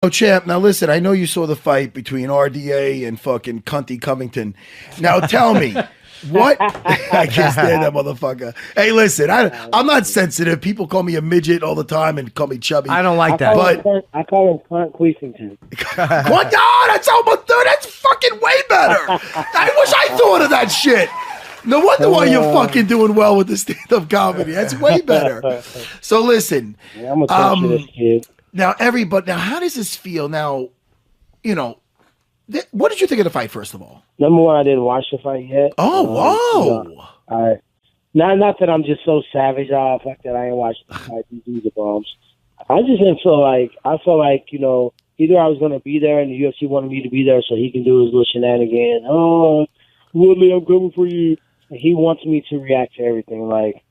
Oh, champ. Now listen, I know you saw the fight between RDA and fucking Cunty Covington. Now tell me, what? I can't stand that motherfucker. Hey, listen, I'm not sensitive. People call me a midget all the time and call me chubby. I don't like that. I call him Cunt Queefington. What? Oh, that's almost, dude, that's fucking way better. I wish I thought of that shit. No wonder why you're fucking doing well with the stand-up comedy. That's way better. So listen, Yeah, I'm a touch of this kid. now how does this feel? Now, you know, what did you think of the fight, first of all? Number one, I didn't watch the fight yet. Oh, whoa. Not that I'm just so savage. Oh, fuck that, I ain't watched the fight. These are bombs. I just didn't feel like, you know, either I was going to be there and the UFC wanted me to be there so he can do his little shenanigans. Oh, Woodley, I'm coming for you. He wants me to react to everything. Like,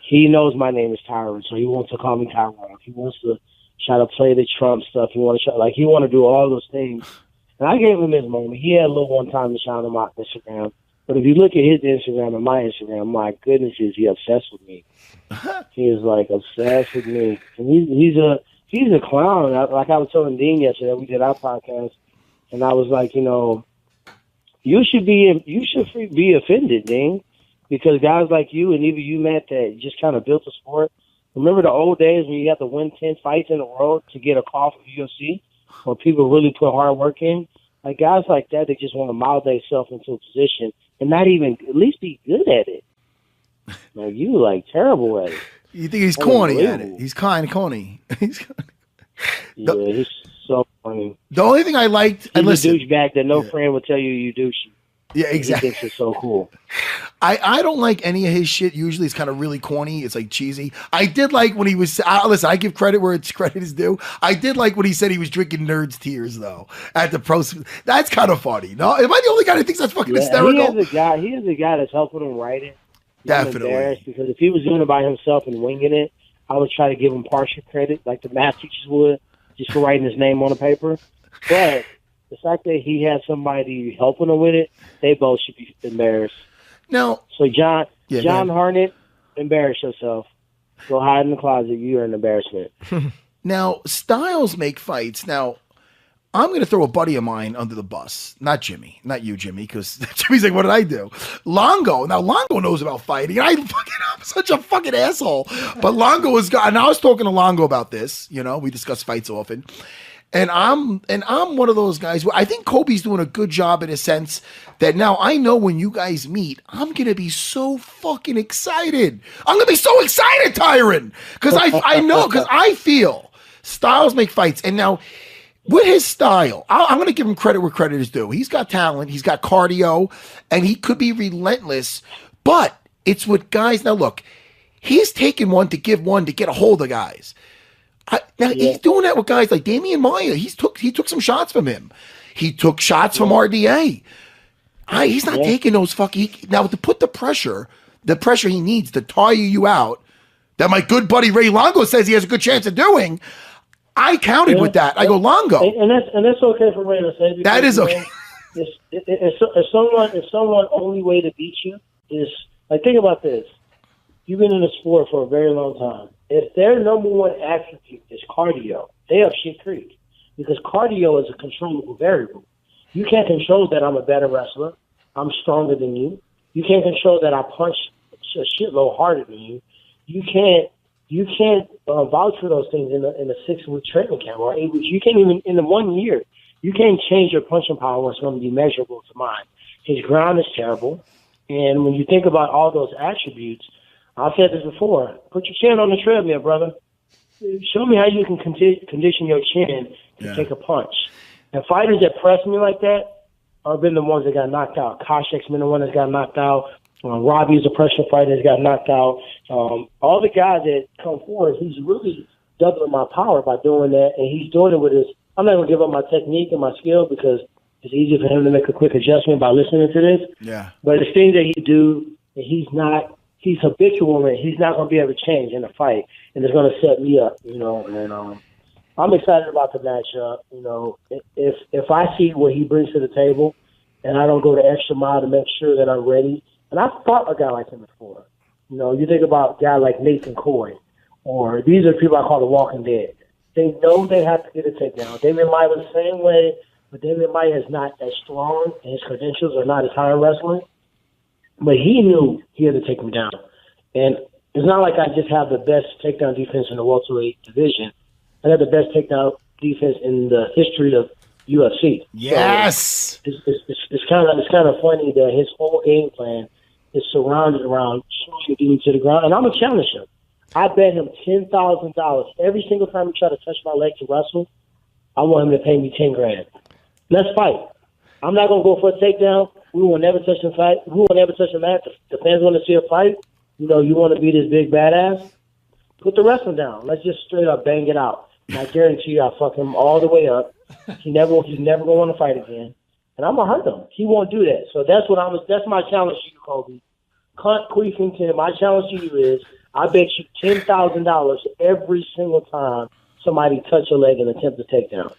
he knows my name is Tyron, so he wants to call me Tyron. He wants to try to play the Trump stuff. He want to do all those things. And I gave him his moment. He had a little one time to shout him out on Instagram. But if you look at his Instagram and my Instagram, my goodness, is he obsessed with me? He is like obsessed with me. And he's a clown. Like I was telling Dean yesterday, we did our podcast, and I was like, you know, you should be offended, Dean, because guys like you and even you, Matt, that just kind of built the sport. Remember the old days when you had to win 10 fights in a row to get a call from the UFC, where people really put hard work in? Like, guys like that, they just want to mold themselves into a position and not even at least be good at it. Like, you terrible at it. You think he's corny at it? He's kind of corny. He's so funny. The only thing I liked, he's and listen, a douchebag that no friend would tell you douchey. Yeah, exactly. He thinks it's so cool. I don't like any of his shit. Usually it's kind of really corny. It's like cheesy. I did like when he was, listen, I give credit where it's credit is due. I did like when he said he was drinking nerds' tears, though, at the pro. That's kind of funny. No, am I the only guy that thinks that's fucking hysterical? He is a guy that's helping him write it. Definitely. I'm embarrassed because if he was doing it by himself and winging it, I would try to give him partial credit, like the math teachers would, just for writing his name on the paper. But the fact that he had somebody helping him with it, they both should be embarrassed. Now, so John Harnett, embarrass yourself. Go hide in the closet. You're an embarrassment. Now, styles make fights. Now, I'm going to throw a buddy of mine under the bus. Not Jimmy. Not you, Jimmy, because Jimmy's like, what did I do? Longo. Now, Longo knows about fighting. I'm such a fucking asshole. But Longo is, and I was talking to Longo about this. You know, we discuss fights often. And I'm one of those guys where I think Colby's doing a good job in a sense that now I know when you guys meet, I'm going to be so fucking excited. I'm going to be so excited, Tyron, because I know, because I feel styles make fights. And now with his style, I'm going to give him credit where credit is due. He's got talent. He's got cardio, and he could be relentless. But it's with guys. Now, look, he's taken one to get a hold of guys. He's doing that with guys like Damian Maia. He took some shots from him. He took shots from RDA. He's not taking those now to put the pressure he needs to tire you out, that my good buddy Ray Longo says he has a good chance of doing. I counted with that. I go, Longo. And that's okay for Ray to say. Because, that is okay. If someone only way to beat you is, like, think about this. You've been in the sport for a very long time. If their number one attribute is cardio, they have shit creek, because cardio is a controllable variable. You can't control that I'm a better wrestler. I'm stronger than you. You can't control that I punch a shitload harder than you. You can't vouch for those things in a 6-week training camp or 8 weeks. You can't even in the 1 year. You can't change your punching power. It's going to be measurable to mine. His ground is terrible, and when you think about all those attributes, I've said this before. Put your chin on the treadmill, brother. Show me how you can condition your chin to take a punch. And fighters that press me like that have been the ones that got knocked out. Koshek's been the one that got knocked out. Robbie's a pressure fighter that got knocked out. All the guys that come forward, he's really doubling my power by doing that, and he's doing it with his. I'm not going to give up my technique and my skill because it's easy for him to make a quick adjustment by listening to this. Yeah. But the things that he do, he's habitual, and he's not going to be able to change in a fight, and it's going to set me up, you know. And I'm excited about the matchup. You know, if I see what he brings to the table, and I don't go the extra mile to make sure that I'm ready, and I've fought a guy like him before. You know, you think about a guy like Nathan Coy, or these are people I call the Walking Dead. They know they have to get a takedown. Damian Maia was the same way, but Damian Maia is not as strong, and his credentials are not as high in wrestling. But he knew he had to take him down. And it's not like I just have the best takedown defense in the welterweight division. I have the best takedown defense in the history of UFC. Yes. So it's kind of funny that his whole game plan is surrounded around trying to get me to the ground, and I'm gonna challenge him. I bet him $10,000 every single time he try to touch my leg to wrestle. I want him to pay me $10,000. Let's fight. I'm not gonna go for a takedown. We will never touch the fight. We will never touch the mat. The fans want to see a fight. You know, you want to be this big badass. Put the wrestling down. Let's just straight up bang it out. And I guarantee you, I'll fuck him all the way up. He's never gonna want to fight again. And I'm gonna hurt him. He won't do that. So that's that's my challenge to you, Colby. Cunt Queefington, my challenge to you is I bet you $10,000 every single time somebody touch your leg and attempt to take down.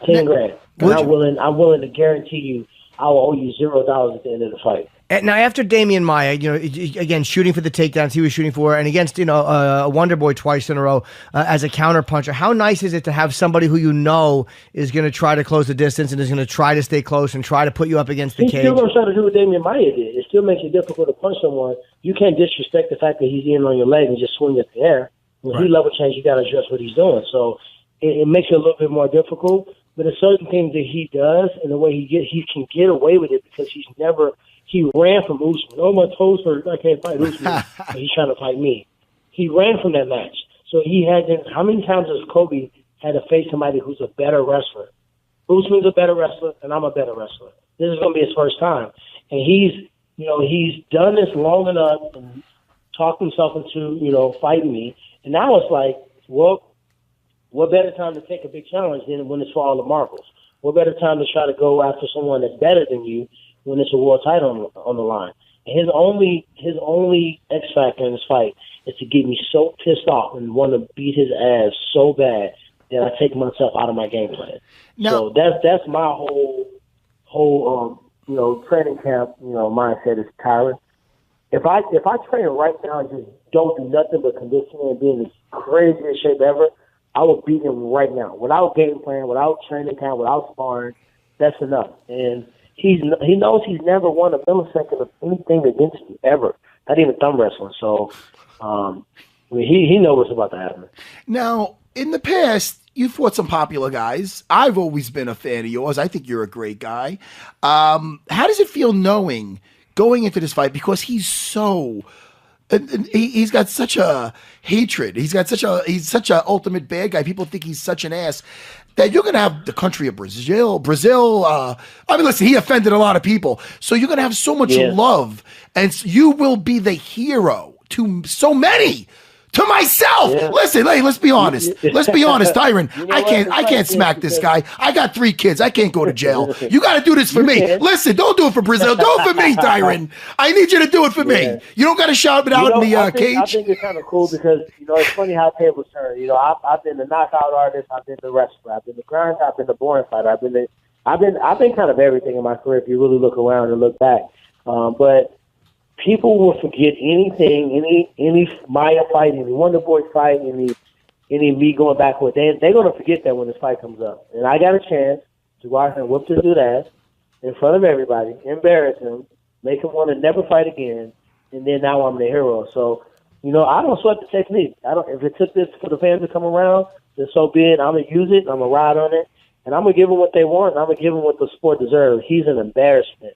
$10,000. And I'm willing to guarantee you I will owe you $0 at the end of the fight. Now, after Damian Maia, again, shooting for the takedowns he was shooting for, and against, a Wonder Boy twice in a row as a counterpuncher, how nice is it to have somebody who you know is going to try to close the distance and is going to try to stay close and try to put you up against the cage? He's still going to try to do what Damian Maia did. It still makes it difficult to punch someone. You can't disrespect the fact that he's in on your leg and just swing at the air. When he level change, you got to adjust what he's doing. So it makes it a little bit more difficult. But there's certain things that he does and the way he can get away with it because he ran from Usman. Oh, my toes hurt. I can't fight Usman. But he's trying to fight me. He ran from that match. So how many times has Colby had to face somebody who's a better wrestler? Usman's a better wrestler, and I'm a better wrestler. This is going to be his first time. And he's done this long enough and talked himself into, fighting me. And now it's like, well, what better time to take a big challenge than when it's for all the marbles? What better time to try to go after someone that's better than you when it's a world title on the line? And his only X factor in this fight is to get me so pissed off and want to beat his ass so bad that I take myself out of my game plan. So that's my whole training camp mindset is Tyron. If I train right now and just don't do nothing but conditioning and be in the craziest shape ever, I will beat him right now. Without game plan, without training camp, without sparring, that's enough. And he knows he's never won a millisecond of anything against me, ever. Not even thumb wrestling. So, he knows what's about to happen. Now, in the past, you fought some popular guys. I've always been a fan of yours. I think you're a great guy. How does it feel going into this fight? Because he's got such a hatred. He's such a ultimate bad guy. People think he's such an ass that you're going to have the country of Brazil. Listen, he offended a lot of people. So you're going to have so much love, and you will be the hero to so many. To myself. Yeah. Listen, let's be honest. Let's be honest, Tyron. I can't smack this guy. I got 3 kids. I can't go to jail. You got to do this for me. Listen, don't do it for Brazil. Do it for me, Tyron. I need you to do it for me. You don't got to shout it out in the cage. I think it's kind of cool because it's funny how tables turn. I've been the knockout artist. I've been the wrestler. I've been the grind. I've been the boring fighter. I've been kind of everything in my career. If you really look around and look back, but people will forget anything, any Maya fight, any Wonder Boy fight, any me going backward. They're going to forget that when this fight comes up. And I got a chance to go out there and whoop this dude's ass in front of everybody, embarrass him, make him want to never fight again, and then now I'm the hero. So, I don't sweat the technique. If it took this for the fans to come around, then so be it. I'm going to use it. I'm going to ride on it. And I'm going to give them what they want. And I'm going to give them what the sport deserves. He's an embarrassment.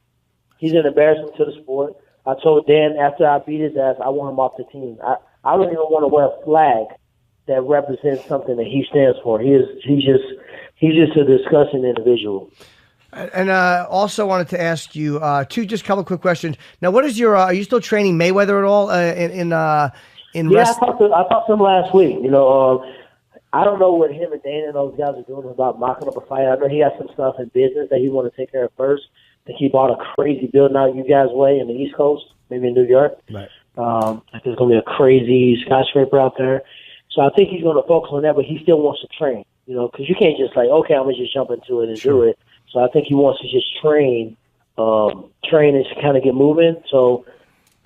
He's an embarrassment to the sport. I told Dan after I beat his ass, I want him off the team. I don't even want to wear a flag that represents something that he stands for. He's just a disgusting individual. And also wanted to ask you just a couple quick questions. Now, what is your? Are you still training Mayweather at all in wrestling? I talked to him last week. I don't know what him and Dana and those guys are doing about mocking up a fight. I know he has some stuff in business that he want to take care of first. I think he bought a crazy building out you guys' way in the East Coast, maybe in New York. Right. There's going to be a crazy skyscraper out there. So I think he's going to focus on that, but he still wants to train, because you can't just okay, I'm going to just jump into it and do it. So I think he wants to just train and kind of get moving. So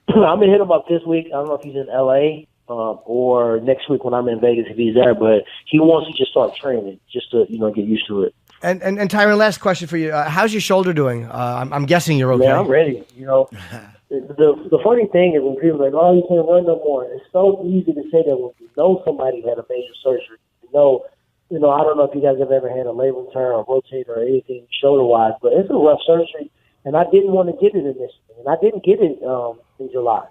I'm going to hit him up this week. I don't know if he's in L.A. or next week when I'm in Vegas if he's there. But he wants to just start training, just to get used to it. And Tyron, last question for you: how's your shoulder doing? I'm guessing you're okay. Yeah, I'm ready. The funny thing is when people are like, "Oh, you can't run no more." It's so easy to say that when you know somebody had a major surgery. I don't know if you guys have ever had a labral tear or rotator or anything shoulder-wise, but it's a rough surgery, and I didn't want to get it initially, and I didn't get it in July.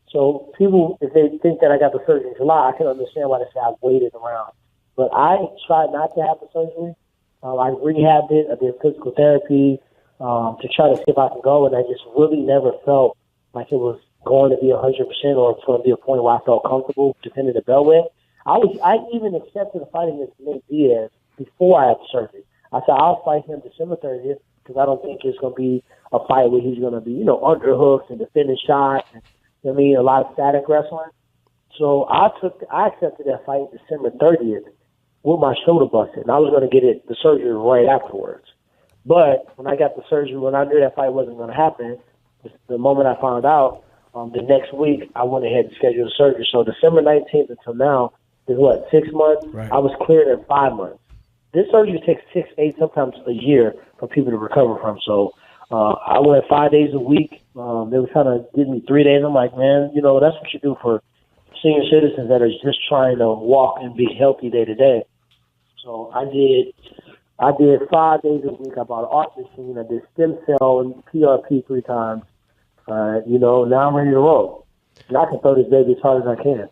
So people, if they think that I got the surgery in July, I can understand why they say I've waited around. But I tried not to have the surgery. I rehabbed it. I did physical therapy to try to see if I can go, and I just really never felt like it was going to be 100% or it's going to be a point where I felt comfortable defending the belt with. I even accepted a fight against Nate Diaz before I had the surgery. I said I'll fight him December 30th because I don't think it's going to be a fight where he's going to be, underhooks and defending shots and, a lot of static wrestling. So I accepted that fight December 30th with my shoulder busted, and I was going to get the surgery right afterwards. But when I got the surgery, when I knew that fight wasn't going to happen, the moment I found out, the next week I went ahead and scheduled the surgery. So December 19th until now is 6 months? Right. I was cleared in 5 months. This surgery takes 6, 8, sometimes a year for people to recover from. So I went 5 days a week. They were trying to give me 3 days. I'm like, man, that's what you do for senior citizens that are just trying to walk and be healthy day to day. So I did 5 days a week. I bought an art machine. I did stem cell and PRP 3 times. Now I'm ready to roll. And I can throw this baby as hard as I can.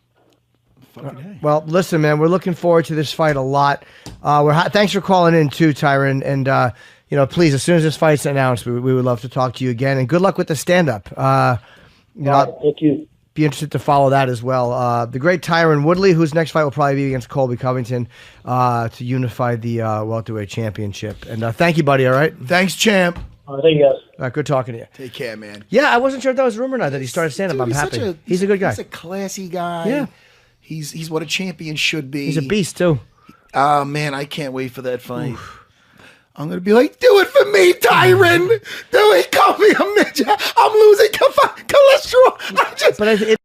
Well, listen, man, we're looking forward to this fight a lot. Thanks for calling in too, Tyron. And please, as soon as this fight's announced, we would love to talk to you again. And good luck with the stand-up. Thank you. Be interested to follow that as well. The great Tyron Woodley, whose next fight will probably be against Colby Covington to unify the welterweight championship. And thank you, buddy. All right. Thanks, champ. Thank you, guys. All right, good talking to you. Take care, man. Yeah, I wasn't sure if that was a rumor or not that he started stand-up. I'm happy. He's a good guy. He's a classy guy. Yeah. He's what a champion should be. He's a beast, too. Man, I can't wait for that fight. Oof. I'm going to be like, do it for me, Tyron. Do it. Call me a midget. I'm losing cholesterol.